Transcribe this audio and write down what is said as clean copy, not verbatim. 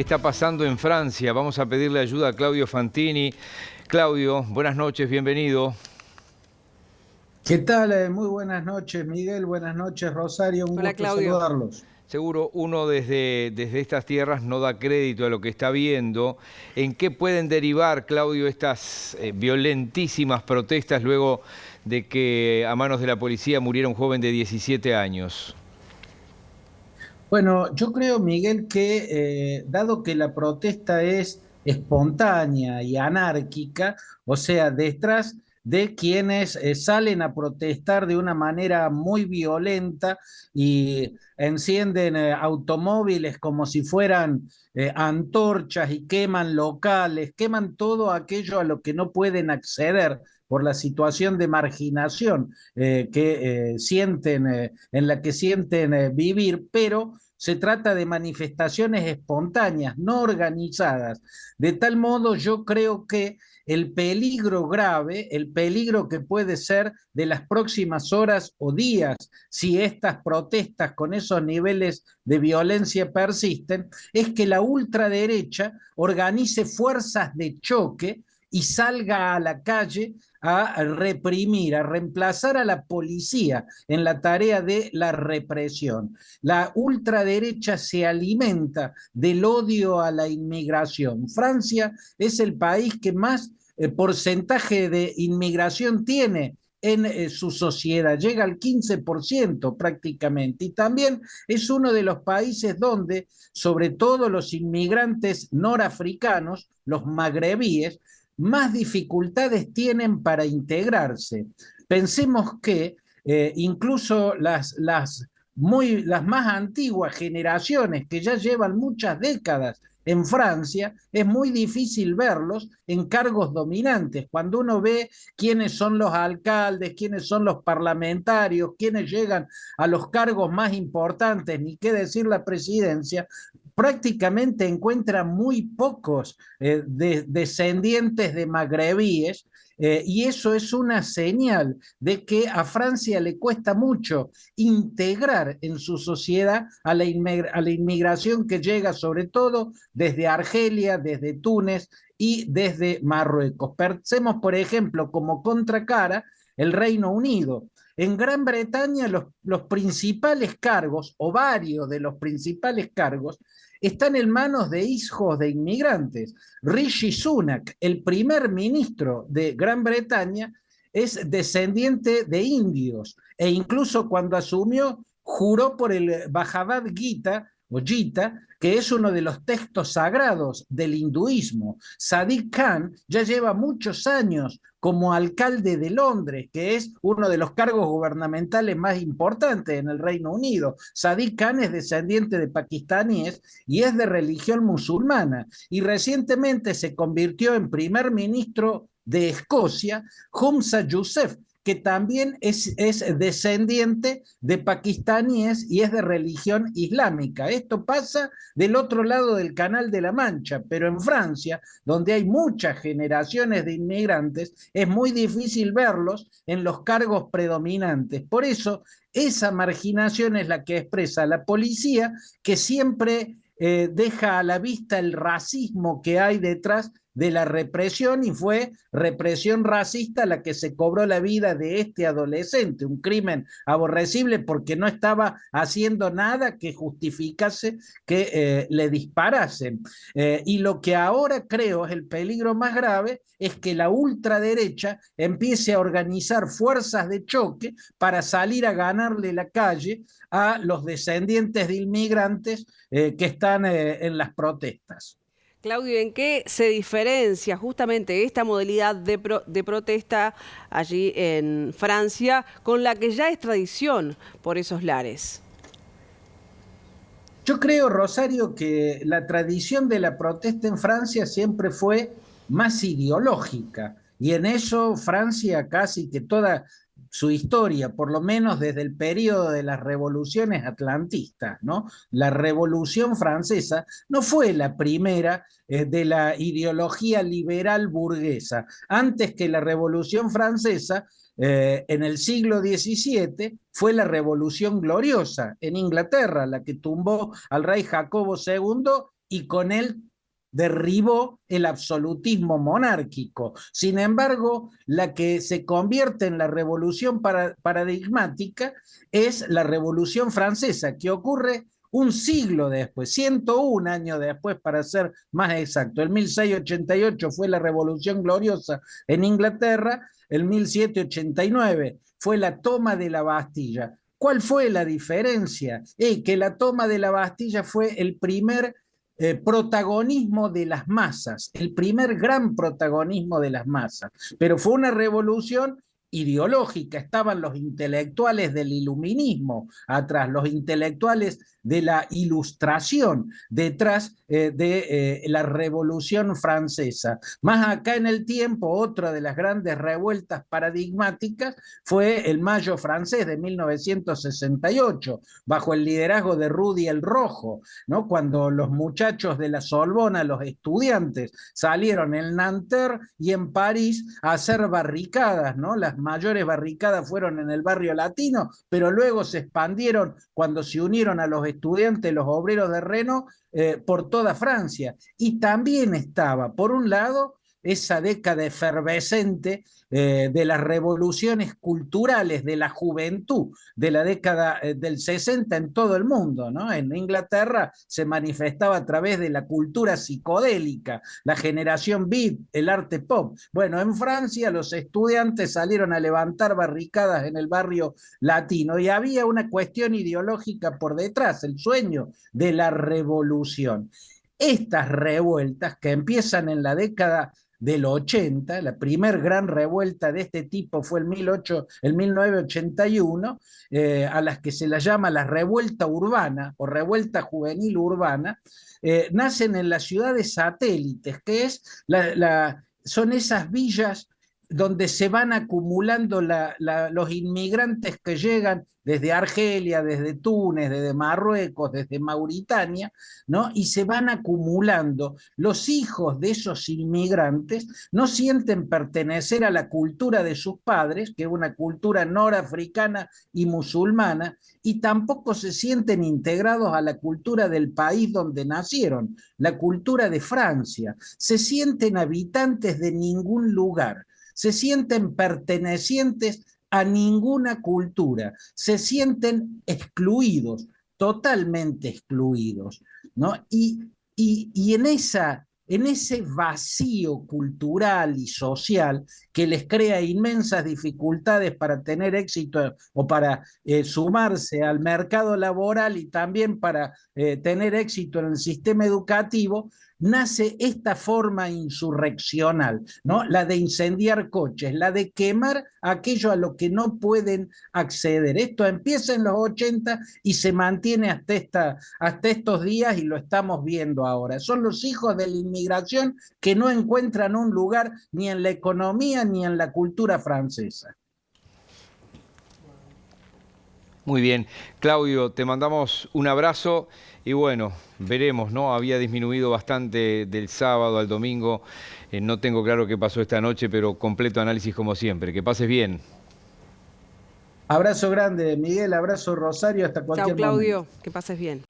qué está pasando en Francia. Vamos a pedirle ayuda a Claudio Fantini. Claudio, buenas noches, bienvenido. ¿Qué tal? Muy buenas noches, Miguel. Buenas noches, Rosario. Un Hola, gusto Claudio. saludarlos. Seguro uno desde estas tierras no da crédito a lo que está viendo. ¿En qué pueden derivar, Claudio, estas violentísimas protestas luego de que a manos de la policía muriera un joven de 17 años? Bueno, yo creo, Miguel, que dado que la protesta es espontánea y anárquica, o sea, detrás de quienes salen a protestar de una manera muy violenta y encienden automóviles como si fueran antorchas y queman locales, queman todo aquello a lo que no pueden acceder por la situación de marginación que sienten, en la que sienten vivir, pero se trata de manifestaciones espontáneas, no organizadas. De tal modo, yo creo que el peligro grave, el peligro que puede ser de las próximas horas o días, si estas protestas con esos niveles de violencia persisten, es que la ultraderecha organice fuerzas de choque y salga a la calle a reprimir, a reemplazar a la policía en la tarea de la represión. La ultraderecha se alimenta del odio a la inmigración. Francia es el país que más porcentaje de inmigración tiene en su sociedad, llega al 15% prácticamente, y también es uno de los países donde, sobre todo los inmigrantes norafricanos, los magrebíes, más dificultades tienen para integrarse. Pensemos que incluso las más antiguas generaciones que ya llevan muchas décadas en Francia, es muy difícil verlos en cargos dominantes. Cuando uno ve quiénes son los alcaldes, quiénes son los parlamentarios, quiénes llegan a los cargos más importantes, ni qué decir la presidencia, prácticamente encuentra muy pocos descendientes de magrebíes, y eso es una señal de que a Francia le cuesta mucho integrar en su sociedad a la inmigración que llega sobre todo desde Argelia, desde Túnez y desde Marruecos. Pensemos, por ejemplo, como contracara el Reino Unido. En Gran Bretaña los principales cargos, o varios de los principales cargos, están en manos de hijos de inmigrantes. Rishi Sunak, el primer ministro de Gran Bretaña, es descendiente de indios e incluso cuando asumió juró por el Bhagavad Gita o Gita, que es uno de los textos sagrados del hinduismo. Sadiq Khan ya lleva muchos años como alcalde de Londres, que es uno de los cargos gubernamentales más importantes en el Reino Unido. Sadiq Khan es descendiente de pakistaníes y es de religión musulmana. Y recientemente se convirtió en primer ministro de Escocia, Humza Yousaf, que también es descendiente de pakistaníes y es de religión islámica. Esto pasa del otro lado del Canal de la Mancha, pero en Francia, donde hay muchas generaciones de inmigrantes, es muy difícil verlos en los cargos predominantes. Por eso, esa marginación es la que expresa la policía, que siempre deja a la vista el racismo que hay detrás de la represión, y fue represión racista la que se cobró la vida de este adolescente, un crimen aborrecible porque no estaba haciendo nada que justificase que le disparasen. Y lo que ahora creo es el peligro más grave es que la ultraderecha empiece a organizar fuerzas de choque para salir a ganarle la calle a los descendientes de inmigrantes que están en las protestas. Claudio, ¿en qué se diferencia justamente esta modalidad de protesta allí en Francia con la que ya es tradición por esos lares? Yo creo, Rosario, que la tradición de la protesta en Francia siempre fue más ideológica, y en eso Francia casi que toda su historia, por lo menos desde el periodo de las revoluciones atlantistas, ¿no? La Revolución Francesa no fue la primera de la ideología liberal burguesa. Antes que la Revolución Francesa, en el siglo XVII fue la Revolución Gloriosa en Inglaterra, la que tumbó al rey Jacobo II y con él derribó el absolutismo monárquico. Sin embargo, la que se convierte en la revolución paradigmática es la Revolución Francesa, que ocurre un siglo después, 101 años después para ser más exacto. El 1688 fue la Revolución Gloriosa en Inglaterra, el 1789 fue la toma de la Bastilla. ¿Cuál fue la diferencia? Que la toma de la Bastilla fue el primer protagonismo de las masas, el primer gran protagonismo de las masas, pero fue una revolución ideológica, estaban los intelectuales del iluminismo atrás, los intelectuales de la ilustración detrás de la Revolución Francesa. Más acá en el tiempo, otra de las grandes revueltas paradigmáticas fue el Mayo francés de 1968, bajo el liderazgo de Rudy el Rojo, ¿no? Cuando los muchachos de la Sorbona, los estudiantes, salieron en Nanterre y en París a hacer barricadas, ¿no? Las mayores barricadas fueron en el barrio latino, pero luego se expandieron cuando se unieron a los estudiantes, los obreros de Renault, por toda Francia. Y también estaba, por un lado, esa década efervescente de las revoluciones culturales de la juventud de la década del 60 en todo el mundo, ¿no? En Inglaterra se manifestaba a través de la cultura psicodélica, la generación beat, el arte pop. Bueno, en Francia los estudiantes salieron a levantar barricadas en el barrio latino y había una cuestión ideológica por detrás, el sueño de la revolución. Estas revueltas que empiezan en la década del 80, la primer gran revuelta de este tipo fue el 1981, a las que se la llama la revuelta urbana o revuelta juvenil urbana, nacen en las ciudades satélites, que es son esas villas donde se van acumulando los inmigrantes que llegan desde Argelia, desde Túnez, desde Marruecos, desde Mauritania, ¿no? Y se van acumulando. Los hijos de esos inmigrantes no sienten pertenecer a la cultura de sus padres, que es una cultura norafricana y musulmana, y tampoco se sienten integrados a la cultura del país donde nacieron, la cultura de Francia. Se sienten habitantes de ningún lugar. Se sienten pertenecientes a ninguna cultura, se sienten excluidos, totalmente excluidos, ¿no? Y en ese vacío cultural y social que les crea inmensas dificultades para tener éxito o para sumarse al mercado laboral y también para tener éxito en el sistema educativo, nace esta forma insurreccional, ¿no? La de incendiar coches, la de quemar aquello a lo que no pueden acceder. Esto empieza en los 80 y se mantiene hasta estos días y lo estamos viendo ahora. Son los hijos de la inmigración que no encuentran un lugar ni en la economía ni en la cultura francesa. Muy bien. Claudio, te mandamos un abrazo y bueno, veremos, ¿no? Había disminuido bastante del sábado al domingo. No tengo claro qué pasó esta noche, pero completo análisis como siempre. Que pases bien. Abrazo grande, Miguel, abrazo Rosario, hasta cualquier momento. Chao, Claudio, que pases bien.